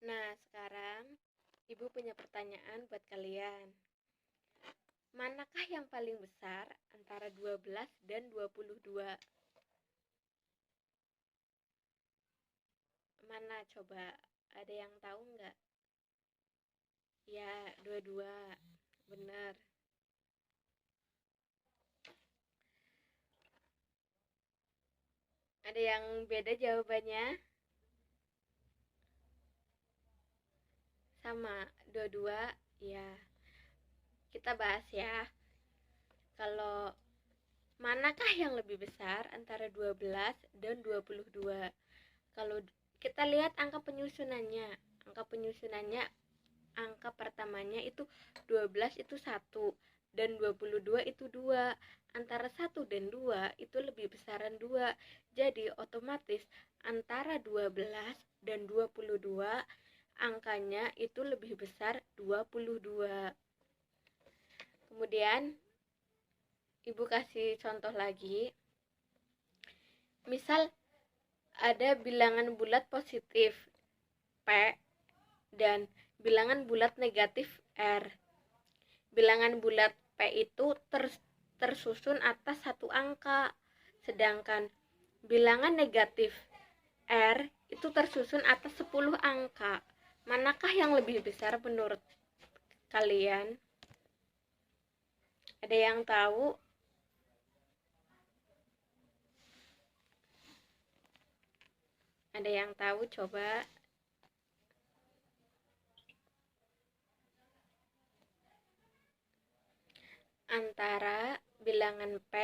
Nah, sekarang Ibu punya pertanyaan buat kalian. Manakah yang paling besar antara 12 dan 22? Mana coba? Ada yang tahu nggak? Ya, 22. Bener. Ada yang beda jawabannya? Sama, 22. Ya, kita bahas ya. Kalau manakah yang lebih besar antara 12 dan 22? Kalau kita lihat angka penyusunannya, angka pertamanya itu 12 itu 1 dan 22 itu 2. Antara 1 dan 2 itu lebih besaran 2. Jadi otomatis antara 12 dan 22 angkanya itu lebih besar 22. Kemudian Ibu kasih contoh lagi. Misal ada bilangan bulat positif P dan bilangan bulat negatif R. Bilangan bulat P itu tersusun atas satu angka, sedangkan bilangan negatif R itu tersusun atas 10 angka. Manakah yang lebih besar menurut kalian? Ada yang tahu? Ada yang tahu? Coba. Antara bilangan P,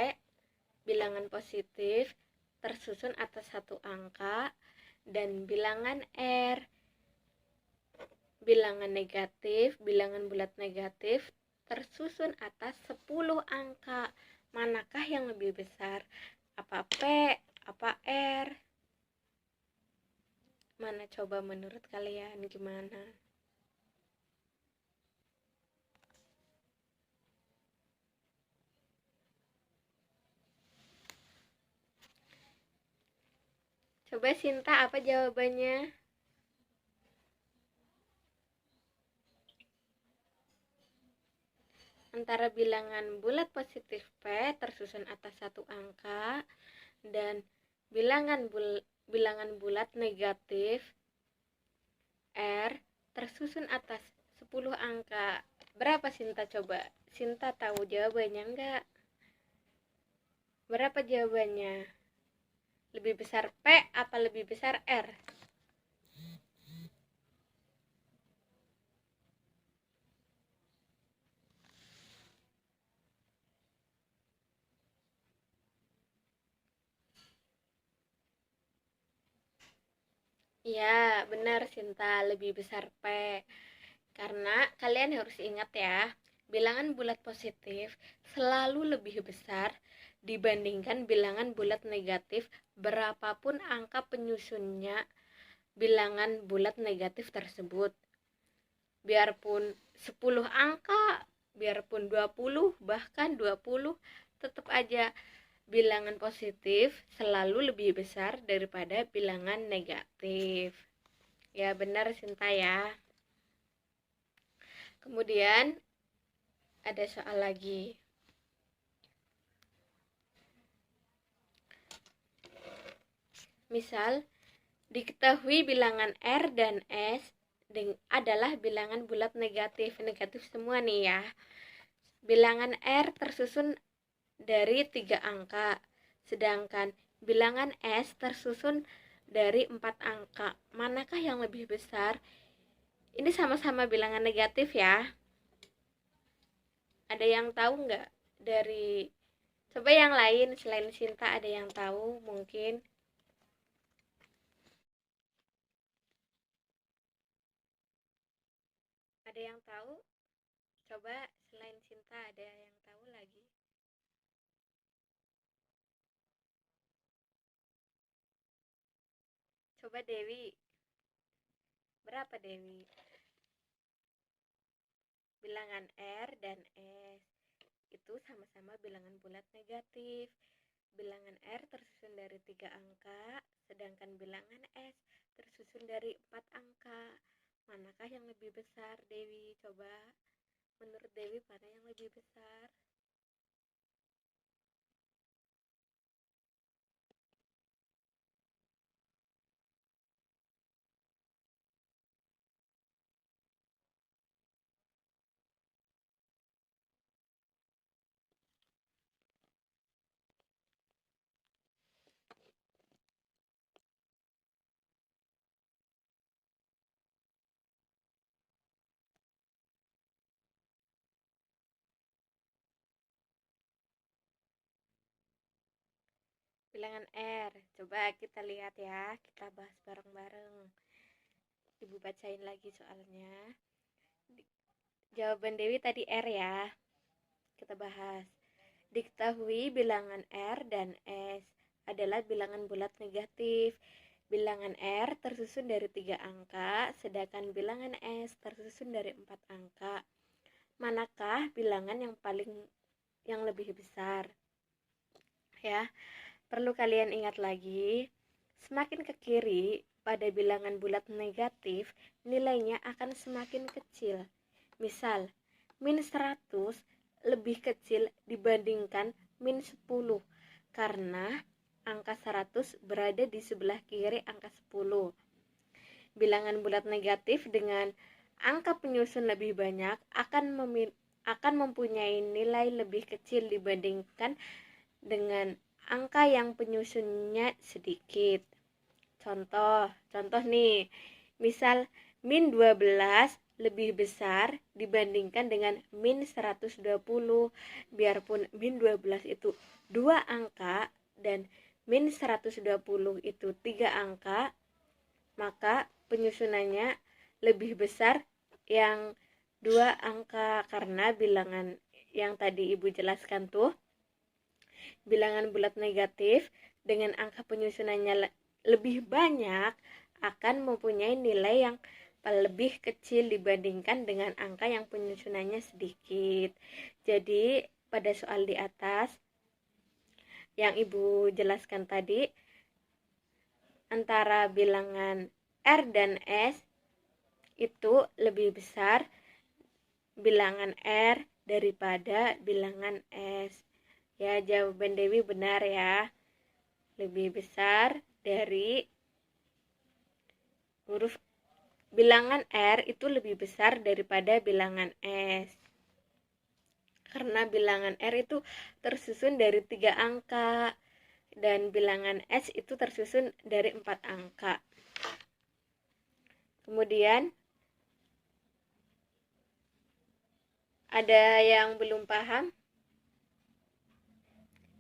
bilangan positif, tersusun atas satu angka, dan bilangan R, bilangan negatif, bilangan bulat negatif, tersusun atas 10 angka. Manakah yang lebih besar? Apa P? Apa R? Mana coba menurut kalian gimana? Coba Sinta, apa jawabannya? Antara bilangan bulat positif P tersusun atas satu angka dan bilangan bulat negatif R tersusun atas 10 angka. Berapa Sinta coba? Sinta tahu jawabannya enggak? Berapa jawabannya? Lebih besar P apa lebih besar R? Ya, benar Sinta, lebih besar P. Karena kalian harus ingat ya, bilangan bulat positif selalu lebih besar dibandingkan bilangan bulat negatif berapapun angka penyusunnya bilangan bulat negatif tersebut. Biarpun 10 angka, biarpun 20, bahkan 20, tetap aja bilangan positif selalu lebih besar daripada bilangan negatif. Ya benar Sinta ya. Kemudian ada soal lagi. Misal, diketahui bilangan R dan S adalah bilangan bulat negatif. Negatif semua nih ya. Bilangan R tersusun dari 3 angka, sedangkan bilangan S tersusun dari 4 angka. Manakah yang lebih besar? Ini sama-sama bilangan negatif ya. Ada yang tahu nggak? Coba yang lain selain Sinta, ada yang tahu mungkin? Ada yang tahu? Coba selain Sinta ada yang tahu lagi? Coba Dewi. Berapa Dewi? Bilangan R dan S itu sama-sama bilangan bulat negatif. Bilangan R tersusun dari 3 angka, sedangkan bilangan S tersusun dari 4 angka. Manakah yang lebih besar, Dewi? Coba menurut Dewi mana yang lebih besar? Bilangan R. Coba kita lihat ya, kita bahas bareng-bareng. Ibu bacain lagi soalnya. Jawaban Dewi tadi R ya. Kita bahas. Diketahui bilangan R dan S adalah bilangan bulat negatif. Bilangan R tersusun dari 3 angka, sedangkan bilangan S tersusun dari 4 angka. Manakah bilangan yang lebih besar? Ya, perlu kalian ingat lagi, semakin ke kiri pada bilangan bulat negatif, nilainya akan semakin kecil. Misal, min 100 lebih kecil dibandingkan min 10 karena angka 100 berada di sebelah kiri angka 10. Bilangan bulat negatif dengan angka penyusun lebih banyak akan mempunyai nilai lebih kecil dibandingkan dengan angka yang penyusunnya sedikit. Contoh nih, misal min 12 lebih besar dibandingkan dengan min 120. Biarpun min 12 itu 2 angka dan min 120 itu 3 angka, maka penyusunannya lebih besar yang 2 angka karena bilangan yang tadi Ibu jelaskan tuh, bilangan bulat negatif dengan angka penyusunannya lebih banyak akan mempunyai nilai yang lebih kecil dibandingkan dengan angka yang penyusunannya sedikit. Jadi pada soal di atas yang Ibu jelaskan tadi, antara bilangan R dan S itu lebih besar bilangan R daripada bilangan S. Ya, jawaban Dewi benar ya. Lebih besar dari huruf bilangan R itu lebih besar daripada bilangan S. Karena bilangan R itu tersusun dari 3 angka dan bilangan S itu tersusun dari 4 angka. Kemudian ada yang belum paham?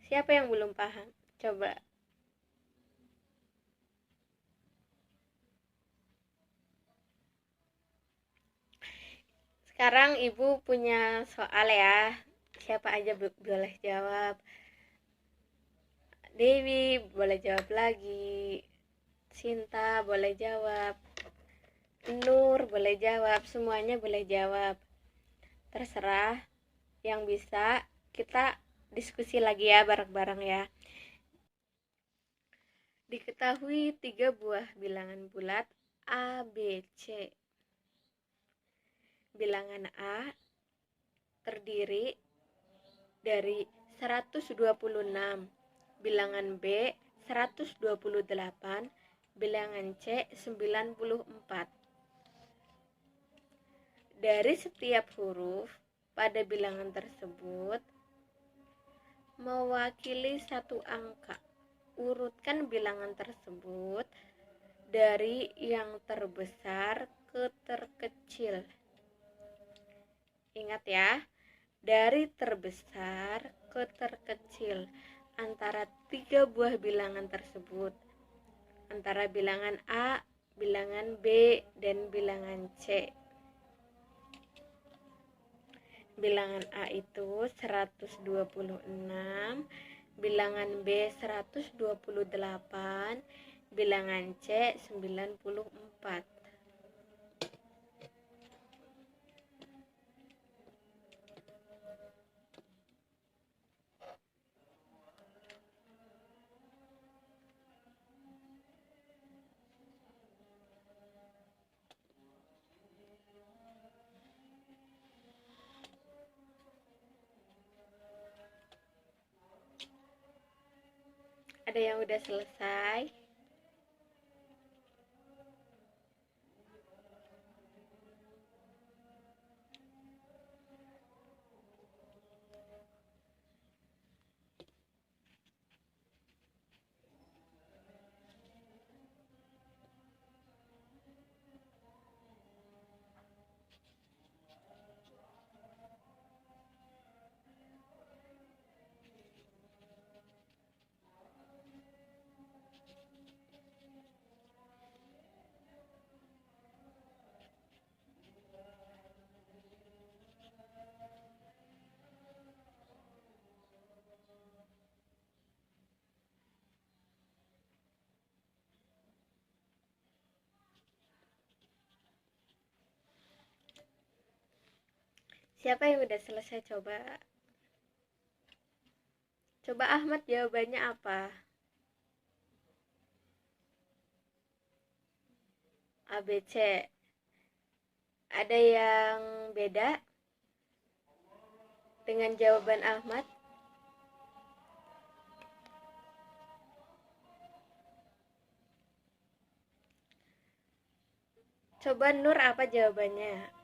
Siapa yang belum paham? Coba. Sekarang Ibu punya soal ya. Siapa aja boleh jawab. Dewi boleh jawab lagi. Sinta boleh jawab. Nur boleh jawab. Semuanya boleh jawab. Terserah. Yang bisa kita diskusi lagi ya bareng-bareng ya. Diketahui 3 buah bilangan bulat A, B, C. Bilangan A terdiri dari 126, bilangan B 128, bilangan C 94. Dari setiap huruf pada bilangan tersebut mewakili satu angka. Urutkan bilangan tersebut dari yang terbesar ke terkecil. Ingat ya, dari terbesar ke terkecil antara 3 buah bilangan tersebut, antara bilangan A, bilangan B, dan bilangan C. Bilangan A itu 126, bilangan B 128, bilangan C 94. Ada yang udah selesai? Siapa yang udah selesai coba? Coba Ahmad jawabannya apa? ABC. Ada yang beda dengan jawaban Ahmad? Coba Nur, apa jawabannya?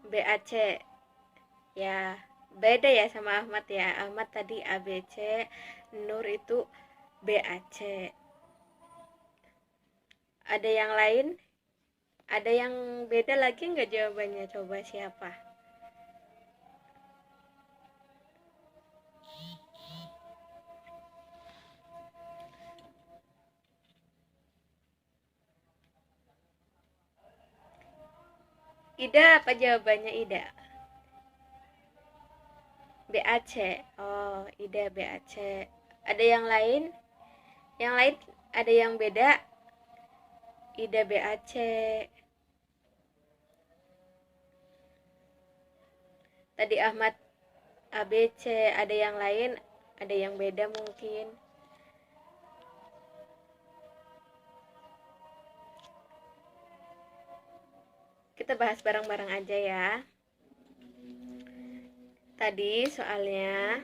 BAC. Ya, beda ya sama Ahmad ya. Ahmad tadi ABC, Nur itu BAC. Ada yang lain? Ada yang beda lagi nggak jawabannya? Coba siapa? Ida, apa jawabannya Ida? BAC. Oh, Ida BAC. Ada yang lain? Yang lain ada yang beda? Ida BAC. Tadi Ahmad ABC. Ada yang lain? Ada yang beda mungkin? Kita bahas bareng-bareng aja ya. Tadi soalnya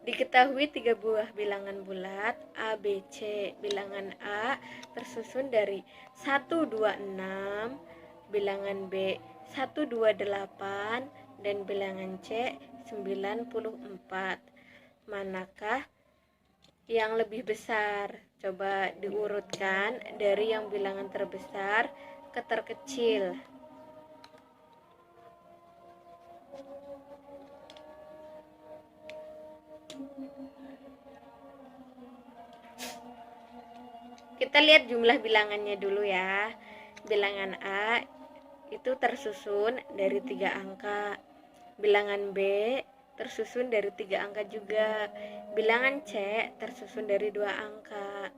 diketahui 3 buah bilangan bulat A, B, C. Bilangan A tersusun dari 1, 2, 6, bilangan B 1, 2, 8, dan bilangan C 94. Manakah yang lebih besar? Coba diurutkan dari yang bilangan terbesar ke terkecil. Kita lihat jumlah bilangannya dulu ya. Bilangan A itu tersusun dari 3 angka. Bilangan B tersusun dari 3 angka juga. Bilangan C tersusun dari 2 angka.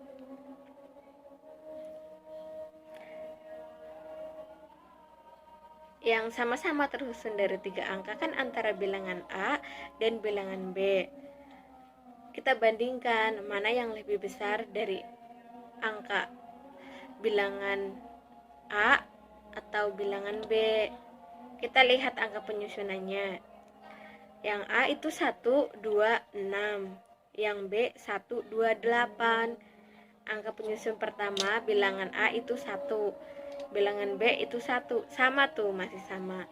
Yang sama-sama tersusun dari 3 angka kan antara bilangan A dan bilangan B. Kita bandingkan mana yang lebih besar dari angka bilangan A atau bilangan B. Kita lihat angka penyusunannya. Yang A itu 1, 2, 6. Yang B 1, 2, 8. Angka penyusun pertama bilangan A itu 1. Bilangan B itu 1. Sama tuh, masih sama.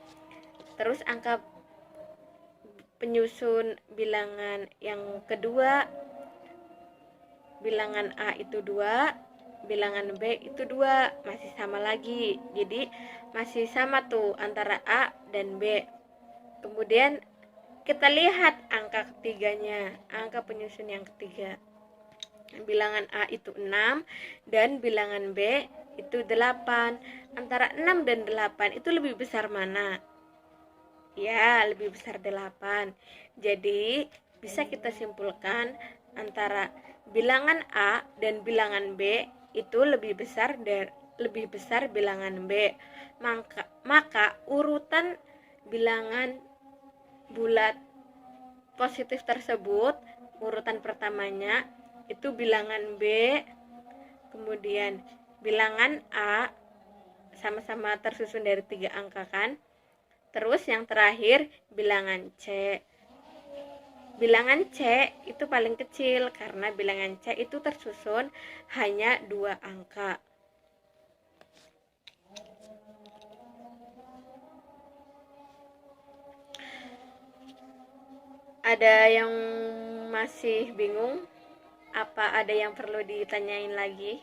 Terus angka penyusun bilangan yang kedua, bilangan A itu 2, bilangan B itu 2, masih sama lagi. Jadi masih sama tuh antara A dan B. Kemudian kita lihat angka ketiganya, angka penyusun yang ketiga. Bilangan A itu 6 dan bilangan B itu 8. Antara 6 dan 8 itu lebih besar mana? Ya, lebih besar 8. Jadi bisa kita simpulkan antara bilangan A dan bilangan B itu lebih besar bilangan B. Maka urutan bilangan bulat positif tersebut, urutan pertamanya itu bilangan B, kemudian bilangan A, sama-sama tersusun dari 3 angka kan. Terus yang terakhir bilangan C. Bilangan C itu paling kecil karena bilangan C itu tersusun hanya 2 angka. Ada yang masih bingung? Apa ada yang perlu ditanyain lagi?